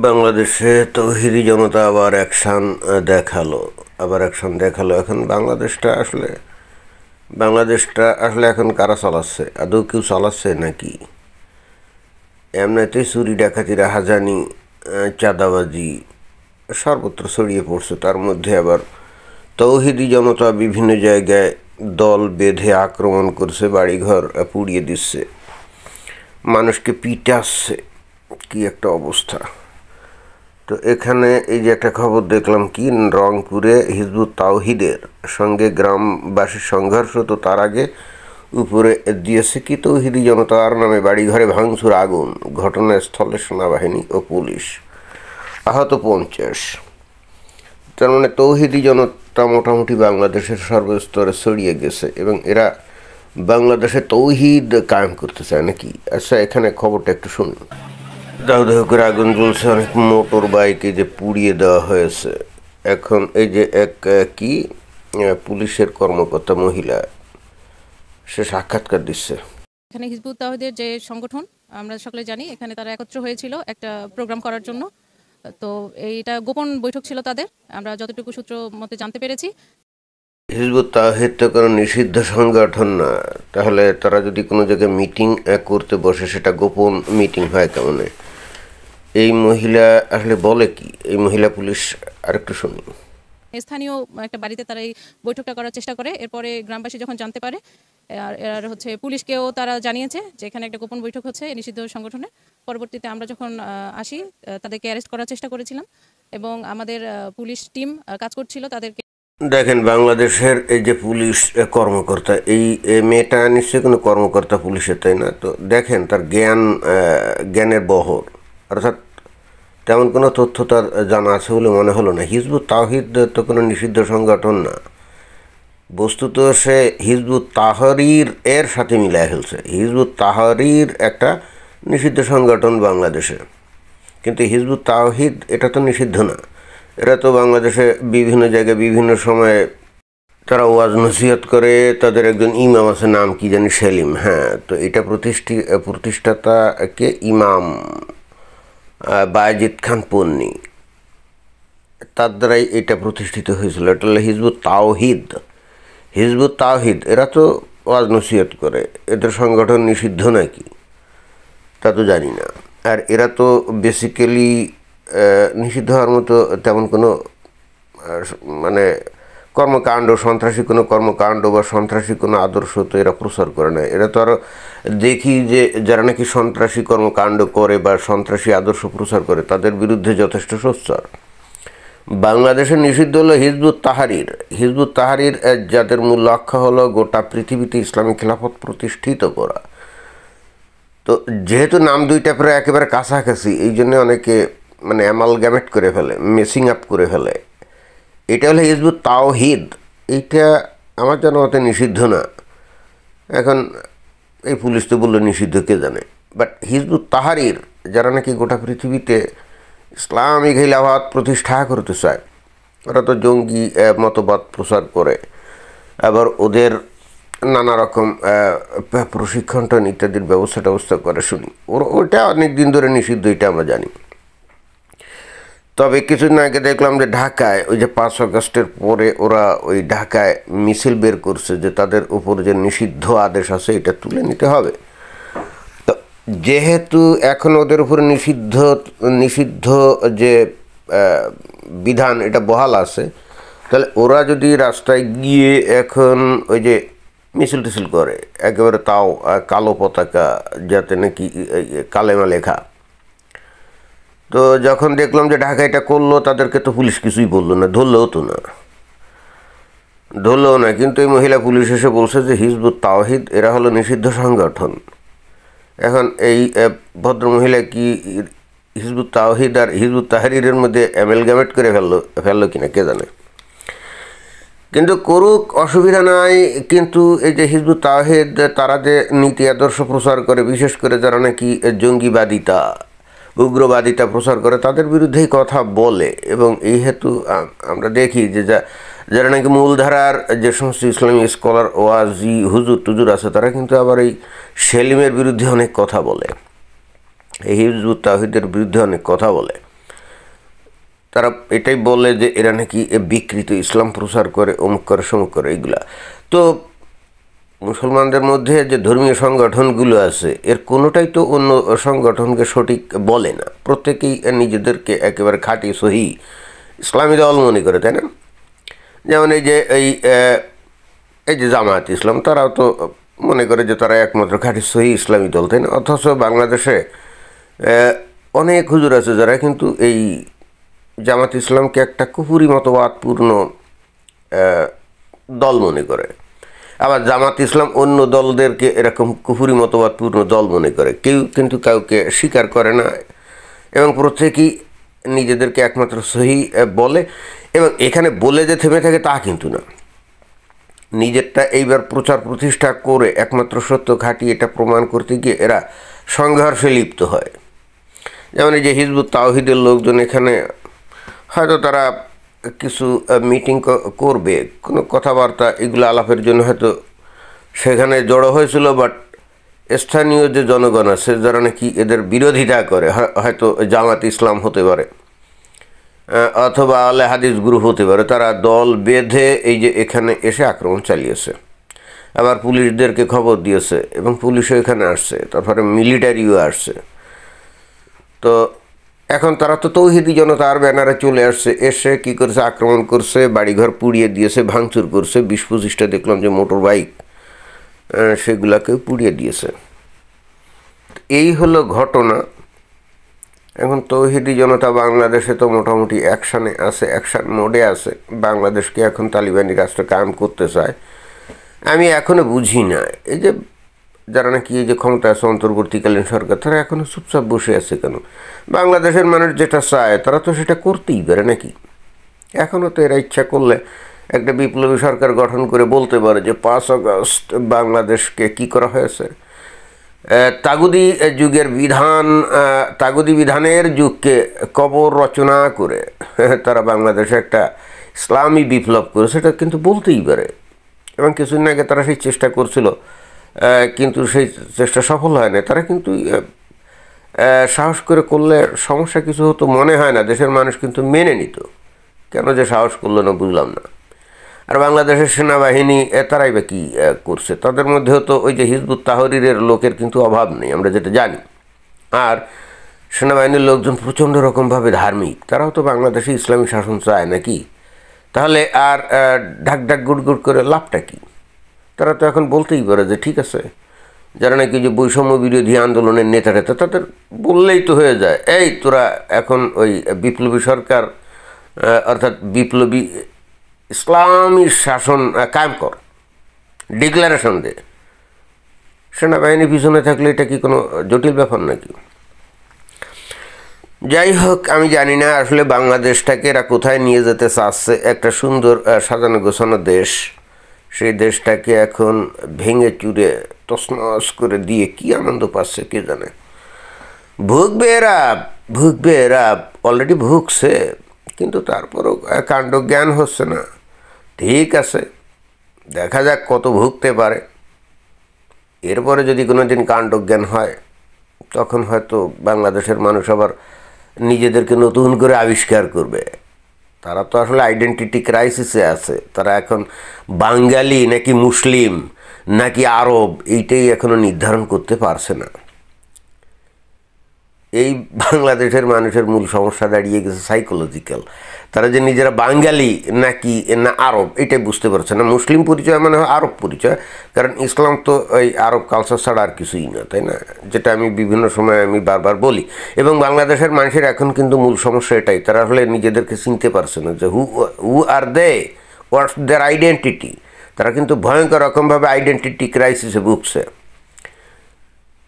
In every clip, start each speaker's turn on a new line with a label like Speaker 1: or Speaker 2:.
Speaker 1: বাংলাদেশে তৌহিদি জনতা আবার অ্যাকশন দেখালো। এখন বাংলাদেশটা আসলে এখন কারা চালাচ্ছে? আদৌ কেউ চালাচ্ছে নাকি? এমনিতেই চুরি ডাকাতি রাহাজানি চাঁদাবাজি সর্বত্র ছড়িয়ে পড়ছে। তার মধ্যে আবার তৌহিদি জনতা বিভিন্ন জায়গায় দল বেঁধে আক্রমণ করছে, বাড়িঘর পুড়িয়ে দিচ্ছে, মানুষকে পিটাচ্ছে। কি একটা অবস্থা! তো এখানে এই যে একটা খবর দেখলাম, কি রংপুরে হিজবুত তাওহিদের সঙ্গে গ্রামবাসীর সংঘর্ষ, তো তার আগে উপরে দিয়েছে কি তৌহিদি জনতার নামে বাড়িঘরে ভাঙচুর, আগুন, ঘটনাস্থলে সেনাবাহিনী ও পুলিশ, আহত 50। তার মানে তৌহিদি জনতা মোটামুটি বাংলাদেশের সর্বস্তরে ছড়িয়ে গেছে এবং এরা বাংলাদেশে তৌহিদ কায়েম করতে চায় নাকি? আচ্ছা, এখানে খবরটা একটু শুনুন। দাউ দাউ করে আগুন জ্বলছে, অনেক মোটর বাইকে যে পুড়িয়ে দেওয়া হয়েছে। এখন এই যে পুলিশের কর্মকর্তা মহিলা, সে সাক্ষাৎকার দিচ্ছে।
Speaker 2: এখানে হিজবুত তাওহীদের যে সংগঠন আমরা সকলে জানি, এখানে তারা একত্র হয়েছিল একটা প্রোগ্রাম করার জন্য। তো এইটা গোপন বৈঠক ছিল তাদের, আমরা যতটুকু সূত্র মতে জানতে পেরেছি।
Speaker 1: হিজবুত তাওহীদ তো কোনো নিষিদ্ধ সংগঠন না, তাহলে তারা যদি কোনো জায়গায় মিটিং করতে বসে, সেটা গোপন মিটিং হয় কেমন? এই মহিলা আসলে বলে কি? এই মহিলা পুলিশ আরেকটু শুনি।
Speaker 2: স্থানীয় একটা বাড়িতে তারা এই বৈঠকটা করার চেষ্টা করে। এরপরে গ্রামবাসী যখন জানতে পারে, আর পুলিশকেও তারা জানিয়েছে যে এখানে একটা গোপন বৈঠক হচ্ছে এই নিষিদ্ধ সংগঠনের। পরবর্তীতে আমরা যখন আসি, তাদেরকে অ্যারেস্ট করার চেষ্টা করেছিলাম এবং আমাদের পুলিশ টিম কাজ করছিল তাদেরকে।
Speaker 1: দেখেন, বাংলাদেশের এই যে পুলিশ কর্মকর্তা, এই মেয়েটা নিশ্চয়ই কোনো কর্মকর্তা পুলিশের, তাই না? তো দেখেন তার জ্ঞানের বহর, অর্থাৎ তেমন কোনো তথ্য তার জানা আছে বলে মনে হলো না। হিজবুত তাওহীদ তো কোনো নিষিদ্ধ সংগঠন না, বস্তুত সে হিজবুত তাহরীর এর সাথে মিলায় ফেলছে। হিজবুত তাহরীর একটা নিষিদ্ধ সংগঠন বাংলাদেশে, কিন্তু হিজবুত তাওহীদ এটা তো নিষিদ্ধ না। এরা তো বাংলাদেশে বিভিন্ন জায়গায় বিভিন্ন সময়ে তারা ওয়াজ নসিহত করে। তাদের একজন ইমাম আছে, নাম কি জানি, সেলিম। হ্যাঁ, তো এটা প্রতিষ্ঠাতাকে ইমাম বায়েজিদ খান পন্নী, তার দ্বারাই এটা প্রতিষ্ঠিত হয়েছিল। এটা হলো হিজবুত তাওহীদ। এরা তো ওয়াজ নসিহত করে, এদের সংগঠন নিষিদ্ধ নাকি তা তো জানি না। আর এরা তো বেসিক্যালি নিষিদ্ধ হওয়ার মতো তেমন কোনো মানে সন্ত্রাসী কোনো কর্মকাণ্ড বা সন্ত্রাসী কোনো আদর্শ তো এরা প্রচার করে না। এরা তো আরও দেখি যে যারা নাকি সন্ত্রাসী কর্মকাণ্ড করে বা সন্ত্রাসী আদর্শ প্রচার করে, তাদের বিরুদ্ধে যথেষ্ট সোচ্চার। বাংলাদেশে নিষিদ্ধ হলো হিজবুত তাহরীর, যাদের মূল লক্ষ্য হলো গোটা পৃথিবীতে ইসলামী খেলাফত প্রতিষ্ঠিত করা। তো যেহেতু নাম দুইটা প্রায় একেবারে কাছাকাছি, এই জন্য অনেকে অ্যামালগামেট করে ফেলে, মেসিং আপ করে ফেলে। এটা হলো হিজবুত তাওহীদ, এইটা আমার জানা মতে নিষিদ্ধ না। এখন এই পুলিশ তো বললো নিষিদ্ধ, কে জানে। বাট হিজবুত তাহরীর, যারা নাকি গোটা পৃথিবীতে ইসলামিক খেলাফত প্রতিষ্ঠা করতে চায়, ওরা তো জঙ্গি মতবাদ প্রচার করে। আবার ওদের নানা রকম প্রশিক্ষণ ইত্যাদির ব্যবস্থা করে শুনি। ওইটা অনেক দিন ধরে নিষিদ্ধ, এটা আমরা জানি। তবে কিছুদিন আগে দেখলাম যে ঢাকায় ওই যে 5 আগস্টের পরে ওরা ওই ঢাকায় মিছিল বের করছে যে তাদের উপর যে নিষিদ্ধ আদেশ আছে এটা তুলে নিতে হবে। তো যেহেতু এখন ওদের উপর নিষিদ্ধ যে বিধান এটা বহাল আছে, তাহলে ওরা যদি রাস্তায় গিয়ে এখন ওই যে মিছিল টিছিল করে, একেবারে তাও কালো পতাকা, যাতে নাকি কালেমা লেখা, তো যখন দেখলাম যে ঢাকা এটা করলো, তাদেরকে তো পুলিশ কিছুই বললো না, ধরলেও না। কিন্তু এই মহিলা পুলিশ এসে বলছে যে হিজবুত তাওহীদ এরা হলো নিষিদ্ধ সংগঠন। এখন এই ভদ্রমহিলা কি হিজবুত তাওহীদ আর হিজবুত তাহরীরের মধ্যে অ্যামালগামেট করে ফেললো কিনা কে জানে। কিন্তু করুক, অসুবিধা নাই। কিন্তু এই যে হিজবুত তাওহীদ, তারা যে নীতি আদর্শ প্রচার করে, বিশেষ করে যারা নাকি জঙ্গিবাদিতা, উগ্রবাদিতা প্রচার করে, তাদের বিরুদ্ধেই কথা বলে। এবং এই হেতু আমরা দেখি যে যারা নাকি মূলধারার যে সমস্ত ইসলামী স্কলার, ওয়াজি, হুজুর আছে, তারা কিন্তু আবার এই সেলিমের বিরুদ্ধে অনেক কথা বলে, এই হিজবুত তাওহীদের বিরুদ্ধে অনেক কথা বলে। তারা এটাই বলে যে এরা নাকি বিকৃত ইসলাম প্রচার করে, অমুক করে, সমুক করে, এইগুলা। তো মুসলমানদের মধ্যে যে ধর্মীয় সংগঠনগুলো আছে এর কোনোটাই তো অন্য সংগঠনকে সঠিক বলে না, প্রত্যেকেই নিজেদেরকে একেবারে খাঁটি সহি ইসলামী দল মনে করে, তাই না? যেমন এই যে জামায়াত ইসলাম, তারাও তো মনে করে যে তারা একমাত্র খাঁটি সহি ইসলামী দল, তাই না? অথচ বাংলাদেশে অনেক হুজুর আছে যারা কিন্তু এই জামাত ইসলামকে একটা কুফুরি মতবাদপূর্ণ দল মনে করে। আবার জামাত ইসলাম অন্য দলদেরকে এরকম কুফুরি মতবাদপূর্ণ দল মনে করে, কেউ কিন্তু কাউকে স্বীকার করে না এবং প্রত্যেকেই নিজেদেরকে একমাত্র সহি বলে। এবং এখানে বলে যে থেমে থাকে তা কিন্তু না, নিজেরটা এইবার প্রচার প্রতিষ্ঠা করে একমাত্র সত্য খাঁটি এটা প্রমাণ করতে গিয়ে এরা সংঘর্ষে লিপ্ত হয়। যেমন এই যে হিজবুত তাওহিদের লোকজন এখানে হয়তো তারা কিছু মিটিং করবে, কোনো কথাবার্তা এগুলো আলাপের জন্য হয়তো সেখানে জড়ো হয়েছিল, বাট স্থানীয় যে জনগণ আছে যারা নাকি এদের বিরোধিতা করে, হয়তো জামাত ইসলাম হতে পারে অথবা আলে হাদিস গ্রুপ হতে পারে, তারা দল বেঁধে এই যে এখানে এসে আক্রমণ চালিয়েছে। আবার পুলিশদেরকে খবর দিয়েছে এবং পুলিশও এখানে আসছে, তারপরে মিলিটারিও আসছে। তো এখন তারা তো তৌহিদি জনতার ব্যানারে চলে আসছে, এসে কী করছে, আক্রমণ করছে, বাড়িঘর পুড়িয়ে দিয়েছে, ভাঙচুর করছে, 20-25টা দেখলাম যে মোটর বাইক সেগুলাকে পুড়িয়ে দিয়েছে। এই হলো ঘটনা। এখন তৌহিদি জনতা বাংলাদেশে তো মোটামুটি অ্যাকশানে আছে, অ্যাকশান মোডে আছে, বাংলাদেশকে এখন তালিবানি রাষ্ট্র কায়েম করতে চায়। আমি এখনও বুঝি না এই যে যারা নাকি এই যে ক্ষমতা আছে অন্তর্বর্তীকালীন সরকার, তারা এখনও চুপচাপ বসে আছে কেন? বাংলাদেশের মানুষ যেটা চায় তারা তো সেটা করতেই পারে নাকি? এখনও তো এরা ইচ্ছা করলে একটা বিপ্লবী সরকার গঠন করে বলতে পারে যে 5 আগস্ট বাংলাদেশকে কি করা হয়েছে, তাগুদি যুগের তাগুদি বিধানের যুগকে কবর রচনা করে তারা বাংলাদেশে একটা ইসলামী বিপ্লব করে, সেটা কিন্তু বলতেই পারে। এবং কিছুদিন আগে তারা সেই চেষ্টা করছিল, কিন্তু সেই চেষ্টা সফল হয় না। তারা কিন্তু সাহস করে করলে সমস্যা কিছু হতো মনে হয় না, দেশের মানুষ কিন্তু মেনে নিত। কেন যে সাহস করলো না বুঝলাম না। আর বাংলাদেশের সেনাবাহিনী তারাই বা কী করছে? তাদের মধ্যেও তো ওই যে হিজবুত তাহরিরের লোকের কিন্তু অভাব নেই, আমরা যেটা জানি। আর সেনাবাহিনীর লোকজন প্রচণ্ড রকমভাবে ধার্মিক, তারাও তো বাংলাদেশে ইসলামী শাসন চায় নাকি? তাহলে আর ঢাক ঢাক গুড় গুড় করে লাভটা কী? তারা তো এখন বলতেই পারে যে ঠিক আছে, যারা নাকি যে বৈষম্য বিরোধী আন্দোলনের নেতা তাদের বললেই তো হয়ে যায়, এই তোরা এখন ওই বিপ্লবী সরকার অর্থাৎ বিপ্লবী ইসলামী শাসন কায়েম কর, ডিক্লারেশন দে। সেনাবাহিনী পিছনে থাকলে এটা কি কোনো জটিল ব্যাপার নাকি? যাই হোক, আমি জানি না আসলে বাংলাদেশটাকে এরা কোথায় নিয়ে যেতে চাচ্ছে। একটা সুন্দর সাজানো গোছানো দেশ, সেই দেশটাকে এখন ভেঙে চুরে তছনছ করে দিয়ে কি আনন্দ পাচ্ছে কে জানে। ভুগবে এরা অলরেডি ভুগছে, কিন্তু তারপরও কাণ্ডজ্ঞান হচ্ছে না। ঠিক আছে, দেখা যাক কত ভুগতে পারে। এরপরে যদি কোনো দিন কাণ্ডজ্ঞান হয় তখন হয়তো বাংলাদেশের মানুষ আবার নিজেদেরকে নতুন করে আবিষ্কার করবে। তারা তো আসলে আইডেন্টিটি ক্রাইসিসে আছে। তারা এখন বাঙালি নাকি মুসলিম নাকি আরব এইটাই এখনও নির্ধারণ করতে পারছে না। এই বাংলাদেশের মানুষের মূল সমস্যা দাঁড়িয়ে গেছে সাইকোলজিক্যাল। তারা যে নিজেরা বাঙালি নাকি না আরব এটাই বুঝতে পারছে না। মুসলিম পরিচয় মানে আরব পরিচয়, কারণ ইসলাম তো ওই আরব কালচার ছাড়া আর কিছুই না, তাই না? যেটা আমি বিভিন্ন সময় বারবার বলি। এবং বাংলাদেশের মানুষের এখন কিন্তু মূল সমস্যা এটাই, তারা আসলে নিজেদেরকে চিনতে পারছে না যে হু আর দে, হোয়াটস দেয়ার আইডেন্টিটি। তারা কিন্তু ভয়ঙ্কর রকমভাবে আইডেন্টিটি ক্রাইসিসে ভুগছে।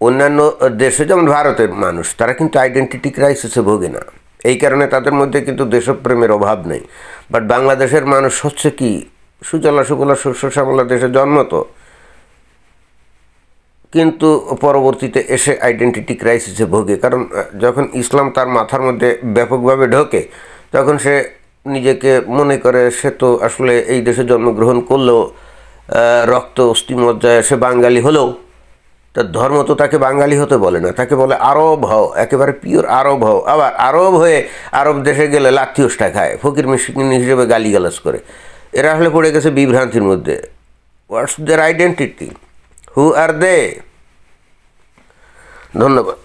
Speaker 1: অন্যান্য দেশে যেমন ভারতের মানুষ, তারা কিন্তু আইডেন্টিটি ক্রাইসিসে ভোগে না, এই কারণে তাদের মধ্যে কিন্তু দেশপ্রেমের অভাব নেই। বাট বাংলাদেশের মানুষ হচ্ছে কি সুজলা সুফলা শস্য শ্যামলা দেশে জন্ম তো, কিন্তু পরবর্তীতে এসে আইডেন্টিটি ক্রাইসিসে ভোগে। কারণ যখন ইসলাম তার মাথার মধ্যে ব্যাপকভাবে ঢোকে তখন সে নিজেকে মনে করে সে তো আসলে এই দেশে জন্মগ্রহণ করলেও রক্ত অস্থিমজ্জায় সে বাঙালি হলেও তা ধর্ম তো তাকে বাঙালি হতে বলে না, তাকে বলে আরব হও, একেবারে পিওর আরব হও। আবার আরব হয়ে আরব দেশে গেলে লাথিওসটা খায়, ফকির মিসকিন হিসেবে গালিগালাজ করে। এরা আসলে পড়ে গেছে বিভ্রান্তির মধ্যে। হোয়াটস দেয়ার আইডেন্টিটি? হু আর দে? ধন্যবাদ।